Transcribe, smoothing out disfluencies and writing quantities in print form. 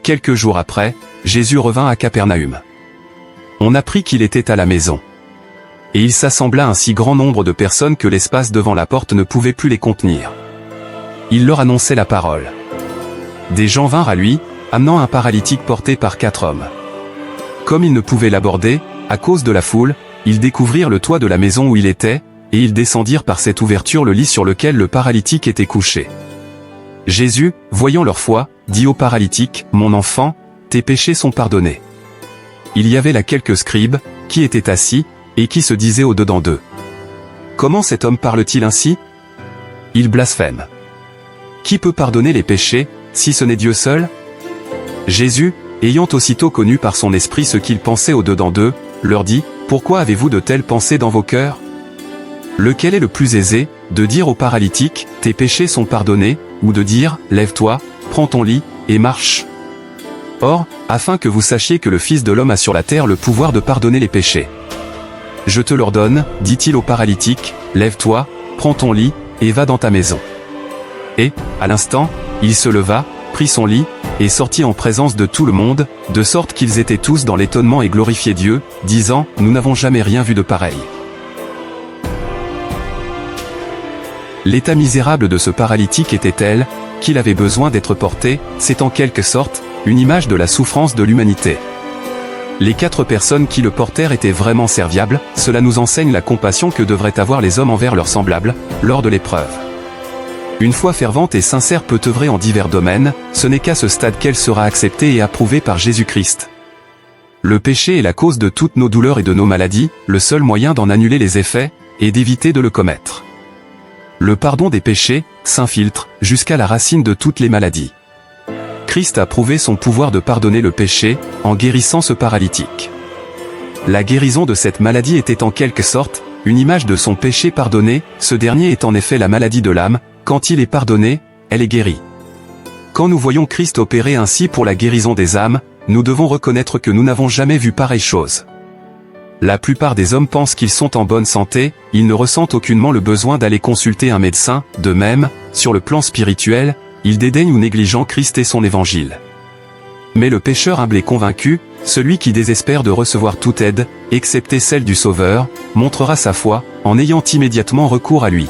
Quelques jours après, Jésus revint à Capernaüm. On apprit qu'il était à la maison. Et il s'assembla un si grand nombre de personnes que l'espace devant la porte ne pouvait plus les contenir. Il leur annonçait la parole. Des gens vinrent à lui, amenant un paralytique porté par 4 hommes. Comme ils ne pouvaient l'aborder, à cause de la foule, ils découvrirent le toit de la maison où il était, et ils descendirent par cette ouverture le lit sur lequel le paralytique était couché. Jésus, voyant leur foi, dit au paralytique, « Mon enfant, tes péchés sont pardonnés. » Il y avait là quelques scribes, qui étaient assis, et qui se disaient au-dedans d'eux. « Comment cet homme parle-t-il ainsi? Il blasphème. Qui peut pardonner les péchés, si ce n'est Dieu seul ?» Jésus, ayant aussitôt connu par son esprit ce qu'ils pensaient au-dedans d'eux, leur dit, « Pourquoi avez-vous de telles pensées dans vos cœurs? Lequel est le plus aisé, de dire au paralytique, « Tes péchés sont pardonnés », ou de dire, « Lève-toi, prends ton lit, et marche ». Or, afin que vous sachiez que le Fils de l'homme a sur la terre le pouvoir de pardonner les péchés. Je te l'ordonne, dit-il au paralytique, « Lève-toi, prends ton lit, et va dans ta maison. » Et, à l'instant, il se leva, prit son lit, et sortit en présence de tout le monde, de sorte qu'ils étaient tous dans l'étonnement et glorifiaient Dieu, disant, « Nous n'avons jamais rien vu de pareil. » L'état misérable de ce paralytique était tel, qu'il avait besoin d'être porté, c'est en quelque sorte, une image de la souffrance de l'humanité. Les 4 personnes qui le portèrent étaient vraiment serviables, cela nous enseigne la compassion que devraient avoir les hommes envers leurs semblables, lors de l'épreuve. Une foi fervente et sincère peut œuvrer en divers domaines, ce n'est qu'à ce stade qu'elle sera acceptée et approuvée par Jésus-Christ. Le péché est la cause de toutes nos douleurs et de nos maladies, le seul moyen d'en annuler les effets, est d'éviter de le commettre. Le pardon des péchés s'infiltre jusqu'à la racine de toutes les maladies. Christ a prouvé son pouvoir de pardonner le péché, en guérissant ce paralytique. La guérison de cette maladie était en quelque sorte, une image de son péché pardonné, ce dernier est en effet la maladie de l'âme, quand il est pardonné, elle est guérie. Quand nous voyons Christ opérer ainsi pour la guérison des âmes, nous devons reconnaître que nous n'avons jamais vu pareille chose. La plupart des hommes pensent qu'ils sont en bonne santé, ils ne ressentent aucunement le besoin d'aller consulter un médecin, de même, sur le plan spirituel, ils dédaignent ou négligent Christ et son évangile. Mais le pécheur humble et convaincu, celui qui désespère de recevoir toute aide, excepté celle du Sauveur, montrera sa foi, en ayant immédiatement recours à lui.